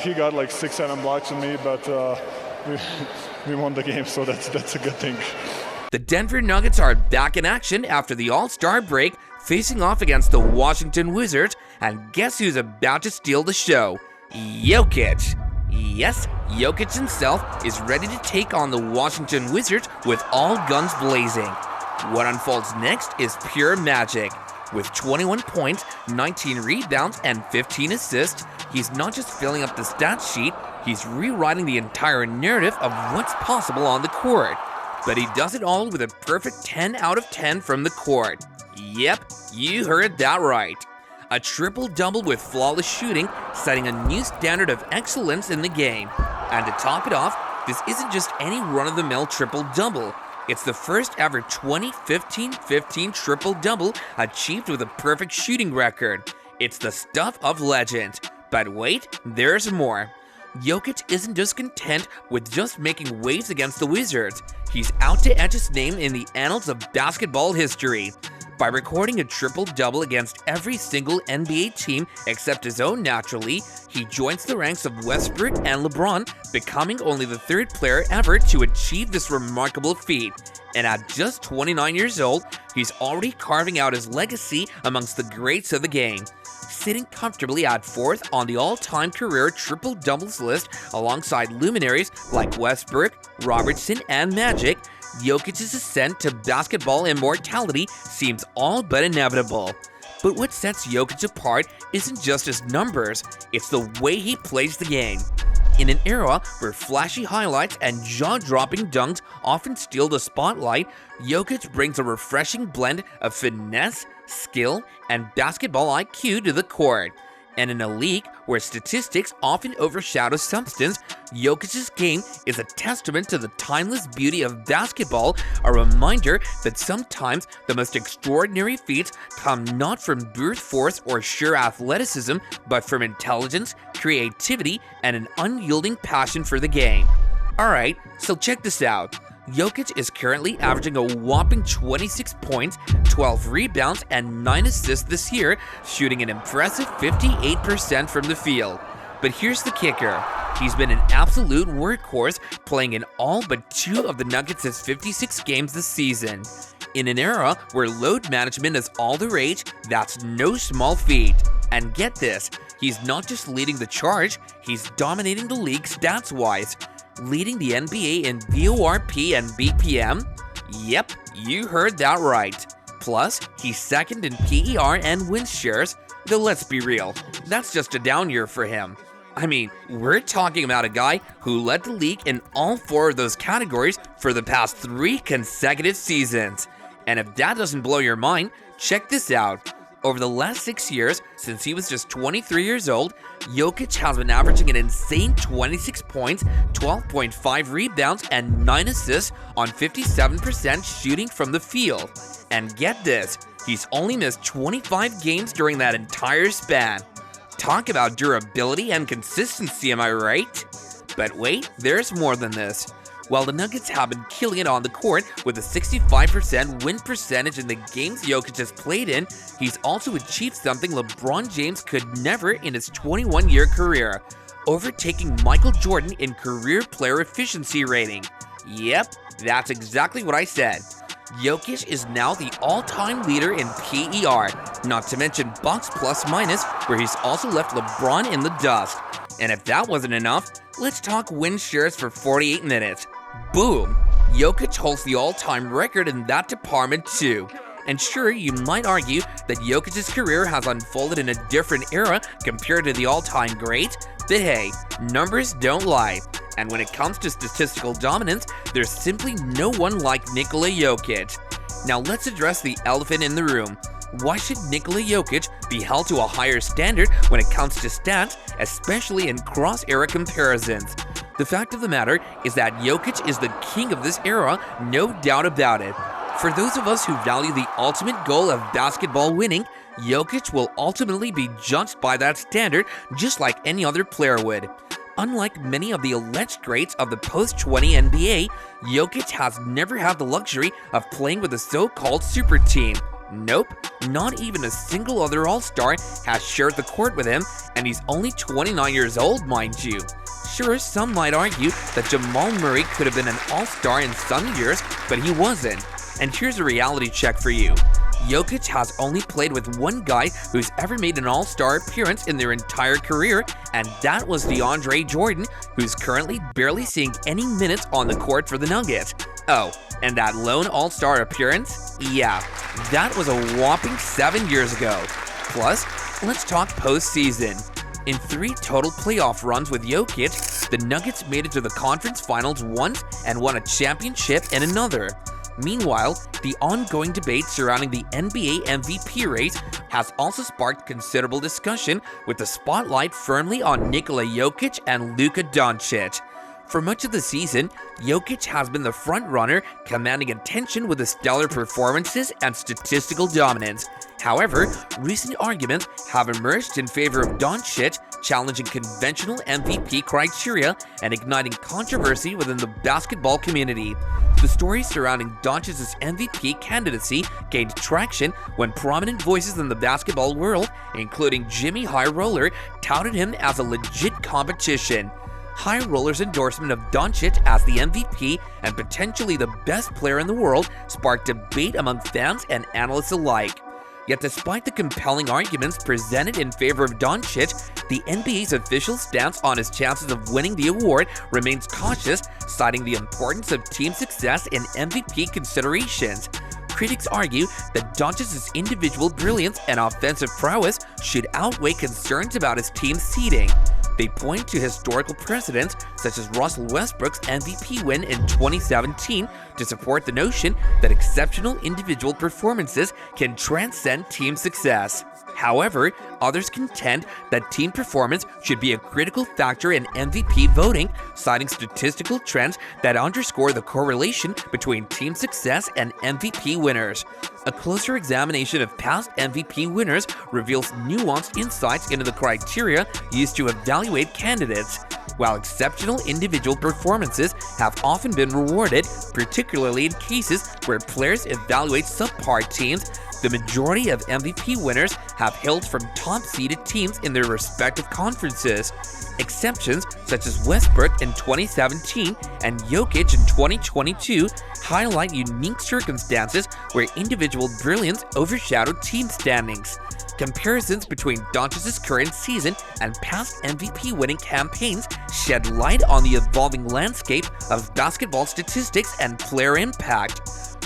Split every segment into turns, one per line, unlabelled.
he got like 6-7 blocks on me, but we won the game, so that's a good thing.
The Denver Nuggets are back in action after the All-Star break, facing off against the Washington Wizards, and guess who's about to steal the show? Jokic. Yes, Jokic himself is ready to take on the Washington Wizards with all guns blazing. What unfolds next is pure magic. With 21 points, 19 rebounds, and 15 assists, he's not just filling up the stat sheet, he's rewriting the entire narrative of what's possible on the court. But he does it all with a perfect 10 out of 10 from the court. Yep, you heard that right. A triple-double with flawless shooting, setting a new standard of excellence in the game. And to top it off, this isn't just any run-of-the-mill triple-double. It's the first ever 20-15-15 triple-double achieved with a perfect shooting record. It's the stuff of legend. But wait, there's more. Jokic isn't just content with just making waves against the Wizards. He's out to etch his name in the annals of basketball history. By recording a triple-double against every single NBA team except his own naturally, he joins the ranks of Westbrook and LeBron, becoming only the third player ever to achieve this remarkable feat. And at just 29 years old, he's already carving out his legacy amongst the greats of the game. Sitting comfortably at fourth on the all-time career triple-doubles list alongside luminaries like Westbrook, Robertson, and Magic, Jokic's ascent to basketball immortality seems all but inevitable. But what sets Jokic apart isn't just his numbers, it's the way he plays the game. In an era where flashy highlights and jaw-dropping dunks often steal the spotlight, Jokic brings a refreshing blend of finesse, skill, and basketball IQ to the court. And in a league where statistics often overshadow substance, Jokic's game is a testament to the timeless beauty of basketball, a reminder that sometimes the most extraordinary feats come not from brute force or sheer athleticism, but from intelligence, creativity, and an unyielding passion for the game. Alright, so check this out. Jokic is currently averaging a whopping 26 points, 12 rebounds, and 9 assists this year, shooting an impressive 58% from the field. But here's the kicker. He's been an absolute workhorse, playing in all but 2 of the Nuggets' 56 games this season. In an era where load management is all the rage, that's no small feat. And get this, he's not just leading the charge, he's dominating the league stats-wise. Leading the NBA in VORP and BPM? Yep, you heard that right. Plus, he's second in PER and win shares, though let's be real, that's just a down year for him. I mean, we're talking about a guy who led the league in all 4 of those categories for the past 3 consecutive seasons. And if that doesn't blow your mind, check this out. Over the last 6 years, since he was just 23 years old, Jokic has been averaging an insane 26 points, 12.5 rebounds, and 9 assists on 57% shooting from the field. And get this, he's only missed 25 games during that entire span. Talk about durability and consistency, am I right? But wait, there's more than this. While the Nuggets have been killing it on the court with a 65% win percentage in the games Jokic has played in, he's also achieved something LeBron James could never in his 21-year career, overtaking Michael Jordan in career player efficiency rating. Yep, that's exactly what I said. Jokic is now the all-time leader in PER, not to mention box plus minus, where he's also left LeBron in the dust. And if that wasn't enough, let's talk win shares for 48 minutes. Boom! Jokic holds the all-time record in that department too. And sure, you might argue that Jokic's career has unfolded in a different era compared to the all-time great, but hey, numbers don't lie. And when it comes to statistical dominance, there's simply no one like Nikola Jokic. Now let's address the elephant in the room. Why should Nikola Jokic be held to a higher standard when it comes to stats, especially in cross-era comparisons? The fact of the matter is that Jokic is the king of this era, no doubt about it. For those of us who value the ultimate goal of basketball winning, Jokic will ultimately be judged by that standard just like any other player would. Unlike many of the alleged greats of the post-20 NBA, Jokic has never had the luxury of playing with a so-called super team. Nope, not even a single other All-Star has shared the court with him, and he's only 29 years old, mind you. Sure, some might argue that Jamal Murray could have been an All-Star in some years, but he wasn't. And here's a reality check for you. Jokic has only played with one guy who's ever made an All-Star appearance in their entire career, and that was DeAndre Jordan, who's currently barely seeing any minutes on the court for the Nuggets. Oh, and that lone All-Star appearance? Yeah, that was a whopping 7 years ago. Plus, let's talk postseason. In 3 total playoff runs with Jokic, the Nuggets made it to the conference finals once and won a championship in another. Meanwhile, the ongoing debate surrounding the NBA MVP race has also sparked considerable discussion, with the spotlight firmly on Nikola Jokic and Luka Doncic. For much of the season, Jokic has been the front-runner, commanding attention with his stellar performances and statistical dominance. However, recent arguments have emerged in favor of Doncic, challenging conventional MVP criteria and igniting controversy within the basketball community. The story surrounding Doncic's MVP candidacy gained traction when prominent voices in the basketball world, including Jimmy High Roller, touted him as a legit competition. High Roller's endorsement of Doncic as the MVP and potentially the best player in the world sparked debate among fans and analysts alike. Yet despite the compelling arguments presented in favor of Doncic, the NBA's official stance on his chances of winning the award remains cautious, citing the importance of team success in MVP considerations. Critics argue that Doncic's individual brilliance and offensive prowess should outweigh concerns about his team's seeding. They point to historical precedents such as Russell Westbrook's MVP win in 2017 to support the notion that exceptional individual performances can transcend team success. However, others contend that team performance should be a critical factor in MVP voting, citing statistical trends that underscore the correlation between team success and MVP winners. A closer examination of past MVP winners reveals nuanced insights into the criteria used to evaluate candidates. While exceptional individual performances have often been rewarded, particularly in cases where players evaluate subpar teams, the majority of MVP winners have hailed from top-seeded teams in their respective conferences. Exceptions such as Westbrook in 2017 and Jokic in 2022 highlight unique circumstances where individual brilliance overshadowed team standings. Comparisons between Doncic's current season and past MVP winning campaigns shed light on the evolving landscape of basketball statistics and player impact.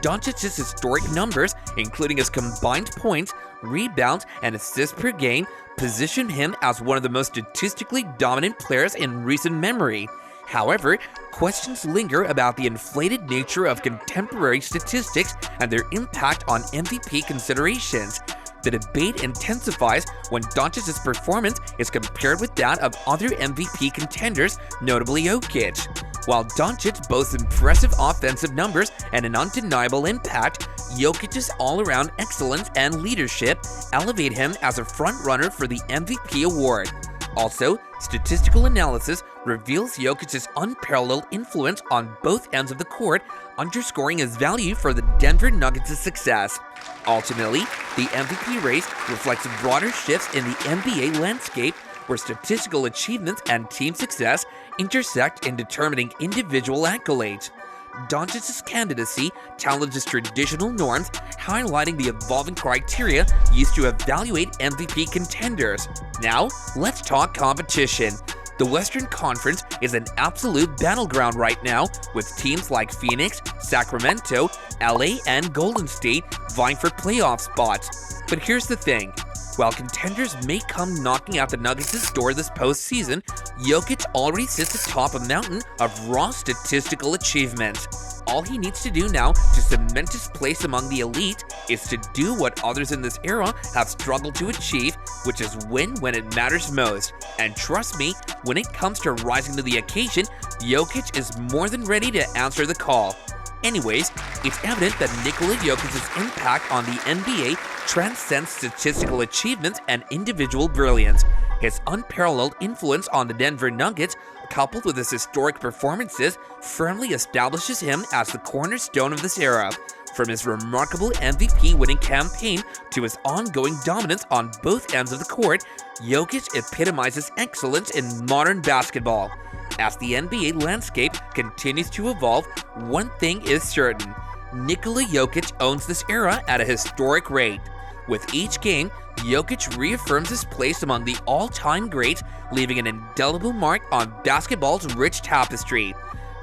Doncic's historic numbers, including his combined points, rebounds, and assists per game, position him as one of the most statistically dominant players in recent memory. However, questions linger about the inflated nature of contemporary statistics and their impact on MVP considerations. The debate intensifies when Doncic's performance is compared with that of other MVP contenders, notably Jokic. While Doncic boasts impressive offensive numbers and an undeniable impact, Jokic's all-around excellence and leadership elevate him as a front-runner for the MVP award. Also, statistical analysis reveals Jokic's unparalleled influence on both ends of the court, underscoring his value for the Denver Nuggets' success. Ultimately, the MVP race reflects broader shifts in the NBA landscape, where statistical achievements and team success intersect in determining individual accolades. Doncic's candidacy challenges traditional norms, highlighting the evolving criteria used to evaluate MVP contenders. Now, let's talk competition. The Western Conference is an absolute battleground right now, with teams like Phoenix, Sacramento, LA, and Golden State vying for playoff spots. But here's the thing. While contenders may come knocking at the Nuggets' door this postseason, Jokic already sits atop a mountain of raw statistical achievements. All he needs to do now to cement his place among the elite is to do what others in this era have struggled to achieve, which is win when it matters most. And trust me, when it comes to rising to the occasion, Jokic is more than ready to answer the call. Anyways, it's evident that Nikola Jokic's impact on the NBA transcends statistical achievements and individual brilliance. His unparalleled influence on the Denver Nuggets, coupled with his historic performances, firmly establishes him as the cornerstone of this era. From his remarkable MVP winning campaign to his ongoing dominance on both ends of the court, Jokic epitomizes excellence in modern basketball. As the NBA landscape continues to evolve, one thing is certain: Nikola Jokic owns this era at a historic rate. With each game, Jokic reaffirms his place among the all-time greats, leaving an indelible mark on basketball's rich tapestry.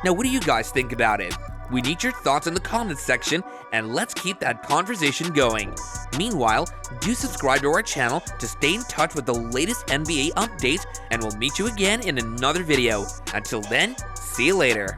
Now, what do you guys think about it? We need your thoughts in the comments section, and let's keep that conversation going. Meanwhile, do subscribe to our channel to stay in touch with the latest NBA updates, and we'll meet you again in another video. Until then, see you later.